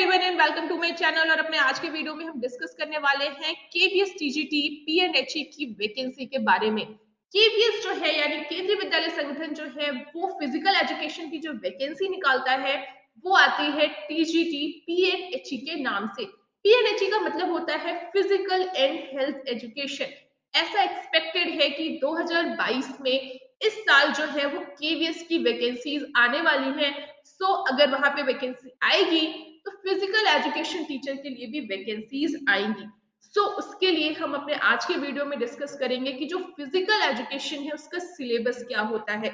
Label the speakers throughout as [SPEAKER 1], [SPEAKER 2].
[SPEAKER 1] Everyone and welcome to my channel. और अपने आज के वीडियो में हम डिस्कस करने वाले हैं केवीएस टीजीटी पीएनएचई की वैकेंसी के बारे में। केवीएस जो है यानी केंद्रीय विद्यालय संगठन जो है वो फिजिकल एजुकेशन की जो वैकेंसी निकालता है वो आती है टीजीटी पीएनएचई के नाम से। पीएनएचई का मतलब होता है फिजिकल एंड हेल्थ एजुकेशन। ऐसा एक्सपेक्टेड है कि 2022 में इस साल जो है वो केवीएस की वैकेंसीज आने वाली हैं। सो अगर वहां पे वैकेंसी आएगी तो फिजिकल एजुकेशन टीचर के लिए भी वैकेंसीज आएंगी। सो उसके लिए हम अपने आज के वीडियो में डिस्कस करेंगे कि जो फिजिकल एजुकेशन है उसका सिलेबस क्या होता है।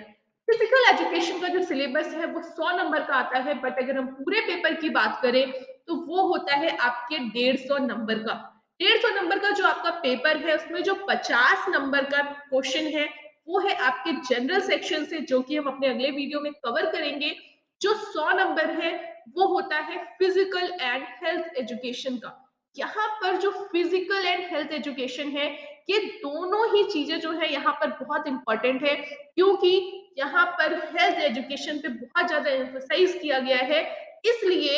[SPEAKER 1] फिजिकल एजुकेशन का जो सिलेबस है वो 100 नंबर का आता है, बट अगर हम पूरे पेपर की बात करें तो वो होता है आपके 150 नंबर का। 150 नंबर का जो आपका पेपर है उसमें जो 50 नंबर का क्वेश्चन है वो है आपके जनरल सेक्शन से, जो कि हम अपने अगले वीडियो में कवर करेंगे। जो 100 नंबर है वो होता है फिजिकल एंड हेल्थ एजुकेशन का। यहाँ पर जो फिजिकल एंड हेल्थ एजुकेशन है ये दोनों ही चीजें जो है यहाँ पर बहुत इंपॉर्टेंट है, क्योंकि यहाँ पर हेल्थ एजुकेशन पे बहुत ज्यादा एम्फसाइज किया गया है। इसलिए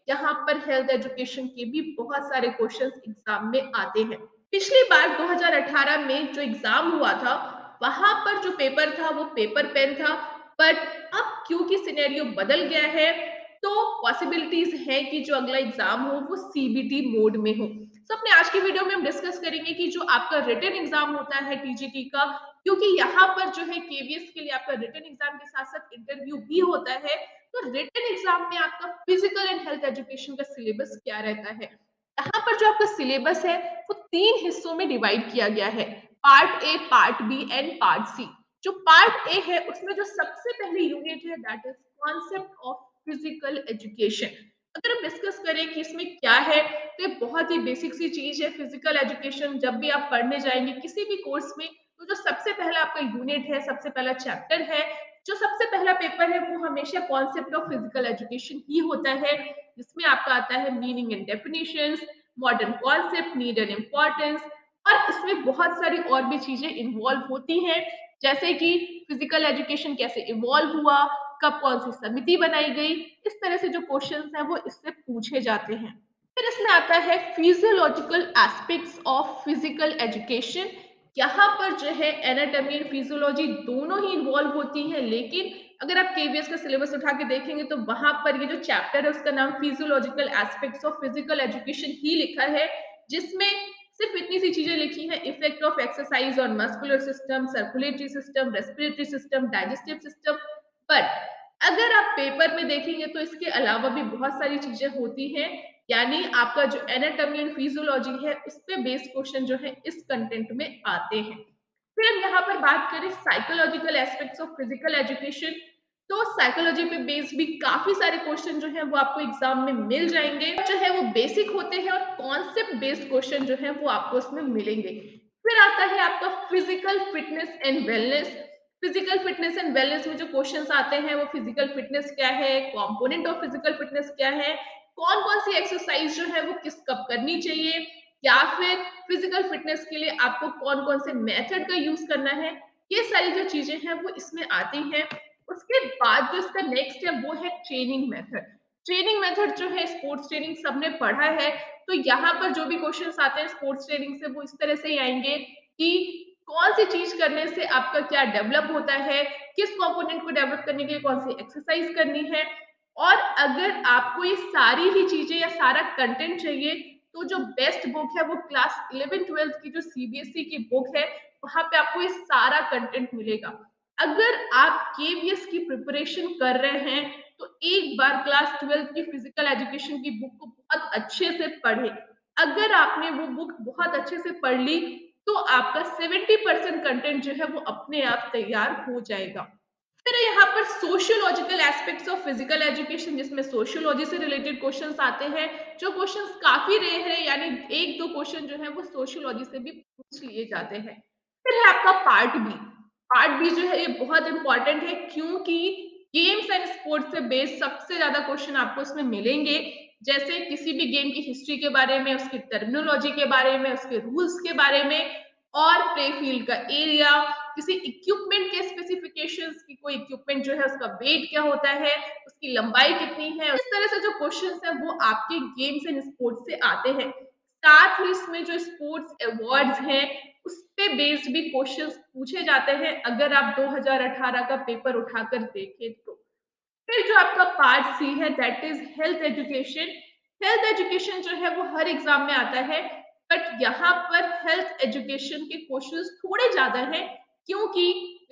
[SPEAKER 1] यहाँ पर हेल्थ एजुकेशन के भी बहुत सारे क्वेश्चंस एग्जाम में आते हैं। पिछली बार 2018 में जो एग्जाम हुआ था वहां पर जो पेपर था वो पेपर पेन था, बट अब क्योंकि सिनेरियो बदल गया है तो पॉसिबिलिटीज है कि जो अगला एग्जाम हो वो सीबीटी मोड में हो। तो अपने आज की वीडियो में हम डिस्कस करेंगे कि जो आपका रिटन एग्जाम होता है टीजीटी का, क्योंकि यहाँ पर जो है केवीएस के लिए आपका रिटन एग्जाम के साथ साथ इंटरव्यू भी होता है। तो रिटन एग्जाम में आपका फिजिकल एंड हेल्थ एजुकेशन का सिलेबस क्या रहता है। यहाँ पर जो आपका सिलेबस है वो 3 हिस्सों में डिवाइड किया गया है, part A, part B and part C. जो पार्ट ए है उसमें जो सबसे पहली यूनिट है that is concept of physical education. अगर हम डिस्कस करें कि इसमें क्या है तो ये बहुत ही बेसिक सी चीज है। फिजिकल एजुकेशन जब भी आप पढ़ने जाएंगे किसी भी कोर्स में तो जो सबसे पहला आपका यूनिट है, सबसे पहला चैप्टर है, जो सबसे पहला पेपर है वो हमेशा कॉन्सेप्ट ऑफ फिजिकल एजुकेशन ही होता है, जिसमें आपका आता है meaning and definitions, modern concept, need and importance. और इसमें बहुत सारी और भी चीजें इन्वॉल्व होती हैं, जैसे कि फिजिकल एजुकेशन कैसे इवॉल्व हुआ, कब कौन सी समिति बनाई गई। इस तरह से जो क्वेश्चंस हैं वो इससे पूछे जाते हैं। फिर इसमें आता है physiological aspects of physical education. यहाँ पर जो है एनाटॉमी एंड फिजियोलॉजी दोनों ही इन्वॉल्व होती हैं, लेकिन अगर आप केवीएस का सिलेबस उठा के देखेंगे तो वहां पर ये जो चैप्टर है उसका नाम physiological aspects of physical education ही लिखा है, जिसमें सिर्फ इतनी सी चीजें लिखी हैं, effect of exercise on muscular system, circulatory system, respiratory system, digestive system. But अगर आप पेपर में देखेंगे तो इसके अलावा भी बहुत सारी चीजें होती हैं, यानी आपका जो एनाटॉमी एंड फिजियोलॉजी है उस पे बेस्ड क्वेश्चन जो है इस कंटेंट में आते हैं। फिर हम यहाँ पर बात करें psychological aspects of physical education, तो साइकोलॉजी पे बेस्ड भी काफी सारे क्वेश्चन जो है वो आपको एग्जाम में मिल जाएंगे। जो है वो बेसिक होते हैं और कॉन्सेप्ट बेस्ड क्वेश्चन जो है वो आपको उसमें मिलेंगे। फिर आता है आपका physical fitness and wellness. Physical fitness and wellness में जो क्वेश्चंस आते हैं वो फिजिकल फिटनेस क्या है, कंपोनेंट ऑफ फिजिकल फिटनेस क्या है, कौन कौन सी एक्सरसाइज जो है वो किस कब करनी चाहिए, या फिर फिजिकल फिटनेस के लिए आपको कौन कौन से मेथड का यूज करना है। ये सारी जो चीजें हैं वो इसमें आती हैं। उसके बाद जो इसका नेक्स्ट है वो है ट्रेनिंग मेथड। ट्रेनिंग मेथड जो है स्पोर्ट्स ट्रेनिंग सबने पढ़ा है, तो यहाँ पर जो भी क्वेश्चंस आते हैं स्पोर्ट्स ट्रेनिंग से वो इस तरह से ही आएंगे कि कौन सी चीज करने से आपका क्या डेवलप होता है, किस कंपोनेंट को डेवलप करने के लिए कौन सी एक्सरसाइज करनी है। और अगर आपको ये सारी ही चीजें या सारा कंटेंट चाहिए तो जो बेस्ट बुक है वो क्लास 11-12 की जो सीबीएसई की बुक है, वहां पे आपको ये सारा कंटेंट मिलेगा। अगर आप केवीएस की प्रिपरेशन कर रहे हैं तो एक बार क्लास 12 की फिजिकल एजुकेशन की बुक को बहुत अच्छे से पढ़े। अगर आपने वो बुक बहुत अच्छे से पढ़ ली तो आपका 70% कंटेंट जो है वो अपने आप तैयार हो जाएगा। फिर यहाँ पर sociological aspects of physical education, जिसमें सोशियोलॉजी से रिलेटेड क्वेश्चंस आते हैं, जो क्वेश्चंस काफी रेयर है, यानी एक दो क्वेश्चन जो है वो सोशियोलॉजी से भी पूछ लिए जाते हैं। फिर है आपका पार्ट बी। पार्ट बी जो है ये बहुत इंपॉर्टेंट है, क्योंकि गेम्स एंड स्पोर्ट्स से बेस्ड सबसे ज्यादा क्वेश्चन आपको इसमें मिलेंगे, जैसे किसी भी गेम की हिस्ट्री के बारे में, उसकी टर्मिनोलॉजी के बारे में, उसके रूल्स के बारे में, और प्ले फील्ड का एरिया, किसी इक्विपमेंट के स्पेसिफिकेशंस की, कोई इक्विपमेंट जो है उसका वेट क्या होता है, उसकी लंबाई कितनी है, इस तरह से जो क्वेश्चंस है वो आपके गेम्स एंड स्पोर्ट्स से आते हैं। साथ ही इसमें जो स्पोर्ट्स अवार्ड्स हैं उस पे बेस्ड भी क्वेश्चंस पूछे जाते हैं, अगर आप 2018 का पेपर उठाकर देखें तो। फिर जो आपका पार्ट सी है that is health education. Health education जो है वो हर एग्जाम में आता है, बट यहाँ पर हेल्थ एजुकेशन के क्वेश्चंस थोड़े ज्यादा हैं, क्योंकि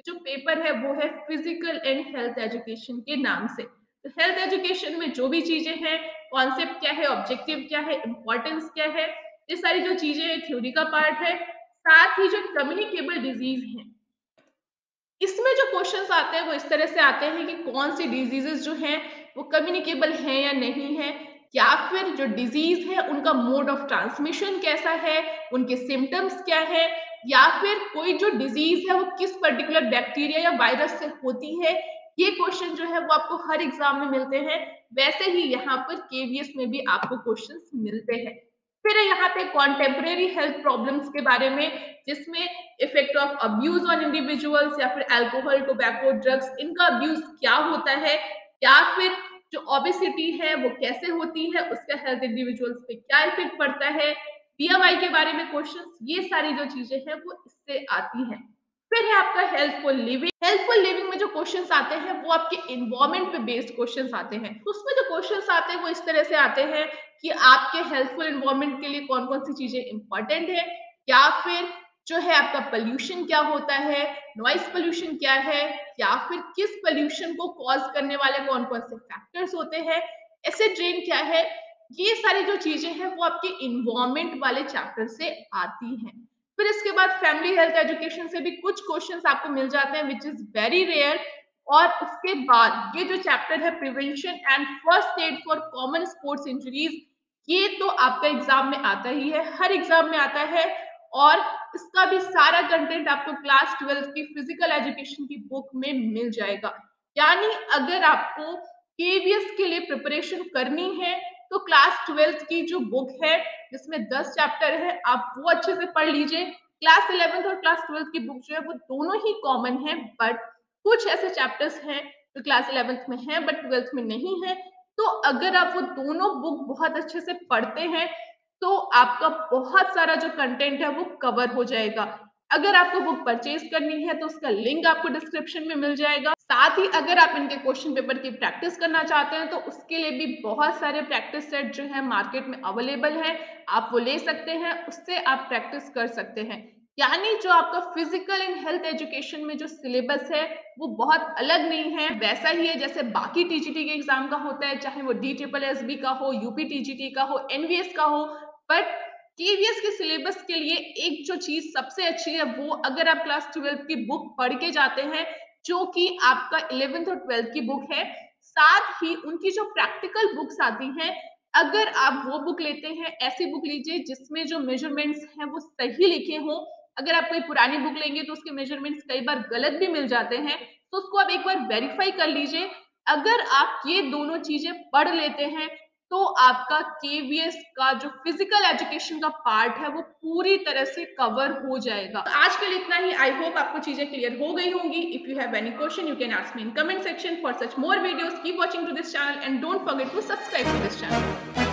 [SPEAKER 1] जो पेपर है वो है फिजिकल एंड हेल्थ एजुकेशन के नाम से। तो हेल्थ एजुकेशन में जो भी चीजें हैं, कॉन्सेप्ट क्या है, ऑब्जेक्टिव क्या है, इंपॉर्टेंस क्या है, ये सारी जो चीजें हैं थ्योरी का पार्ट है। साथ ही जो कम्युनिकेबल डिजीज है, इसमें जो क्वेश्चंस आते हैं वो इस तरह से आते हैं कि कौन सी डिजीजेस जो हैं वो कम्युनिकेबल हैं या नहीं है, या फिर जो डिजीज है उनका मोड ऑफ ट्रांसमिशन कैसा है, उनके सिम्टम्स क्या है, या फिर कोई जो डिजीज है वो किस पर्टिकुलर बैक्टीरिया या वायरस से होती है। ये क्वेश्चन जो है वो आपको हर एग्जाम में मिलते हैं। वैसे ही यहाँ पर केवीएस में भी आपको क्वेश्चंस मिलते हैं। फिर यहाँ पे कॉन्टेम्परेरी हेल्थ प्रॉब्लम्स के बारे में, जिसमें effect of abuse on individuals या फिर अल्कोहल, टोबैको, ड्रग्स, इनका अब्यूज क्या होता है, या फिर जो ओबेसिटी है वो कैसे होती है, उसका हेल्थ इंडिविजुअल्स पे क्या इफेक्ट पड़ता है, बीएमआई के बारे में क्वेश्चंस, ये सारी जो चीजें हैं वो इससे आती हैं। फिर है आपका हेल्थफुल लिविंग। हेल्थफुल लिविंग में जो क्वेश्चंस आते हैं वो आपके एनवायरमेंट पे बेस्ड क्वेश्चंस आते हैं। तो उसमें जो क्वेश्चंस आते हैं वो इस तरह से आते हैं कि आपके हेल्थफुल एनवायरमेंट के लिए कौन कौन सी चीजें इंपॉर्टेंट है, या फिर जो है आपका पोल्यूशन क्या होता है, नॉइस पोल्यूशन क्या है, या फिर किस पोल्यूशन को कॉज करने वाले कौन कौन से फैक्टर्स होते हैं, एसिड रेन क्या है। ये सारी जो चीजें हैं वो आपके इन्वायरमेंट वाले चैप्टर से आती हैं। फिर इसके बाद फैमिली हेल्थ एजुकेशन से भी कुछ क्वेश्चंस आपको मिल जाते हैं विच इज वेरी रेयर। और उसके बाद ये जो चैप्टर है prevention and first aid for common sports injuries, ये तो आपका एग्जाम में आता ही है, हर एग्जाम में आता है। और इसका भी सारा कंटेंट आपको क्लास 12 की फिजिकल एजुकेशन की बुक में मिल जाएगा। यानी अगर आपको केवीएस के लिए प्रिपरेशन करनी है तो क्लास 12 की जो बुक है जिसमें 10 चैप्टर है, आप वो अच्छे से पढ़ लीजिए। क्लास 11th और क्लास 12th की बुक जो है वो दोनों ही कॉमन है, बट कुछ ऐसे चैप्टर्स हैं जो क्लास 11th में है बट 12th में नहीं है। तो अगर आप वो दोनों बुक बहुत अच्छे से पढ़ते हैं तो आपका बहुत सारा जो कंटेंट है वो कवर हो जाएगा। अगर आपको बुक परचेज करनी है तो उसका लिंक आपको डिस्क्रिप्शन में मिल जाएगा। साथ ही अगर आप इनके क्वेश्चन पेपर की प्रैक्टिस करना चाहते हैं तो उसके लिए भी बहुत सारे प्रैक्टिस सेट जो है मार्केट में अवेलेबल है, आप वो ले सकते हैं, उससे आप प्रैक्टिस कर सकते हैं। यानी जो आपका फिजिकल एंड हेल्थ एजुकेशन में जो सिलेबस है वो बहुत अलग नहीं है, वैसा ही है जैसे बाकी टीजीटी के एग्जाम का होता है, चाहे वो DSSB का हो, यूपी टीजीटी का हो, एनवीएस का हो। बट केवीएस के सिलेबस के लिए एक जो चीज सबसे अच्छी है वो अगर आप क्लास 12 की बुक पढ़ के जाते हैं, जो कि आपका 11th और 12th की बुक है, साथ ही उनकी जो प्रैक्टिकल बुक्स आती हैं, अगर आप वो बुक लेते हैं, ऐसी बुक लीजिए जिसमें जो मेजरमेंट्स हैं वो सही लिखे हों। अगर आप कोई पुरानी बुक लेंगे तो उसके मेजरमेंट्स कई बार गलत भी मिल जाते हैं, तो उसको आप एक बार वेरीफाई कर लीजिए। अगर आप ये दोनों चीजें पढ़ लेते हैं तो आपका केवीएस का जो फिजिकल एजुकेशन का पार्ट है वो पूरी तरह से कवर हो जाएगा। तो आज के लिए इतना ही। आई होप आपको चीजें क्लियर हो गई होंगी। If you have any question you can ask me in comment section. For such more videos keep watching to this channel and don't forget to subscribe to this channel.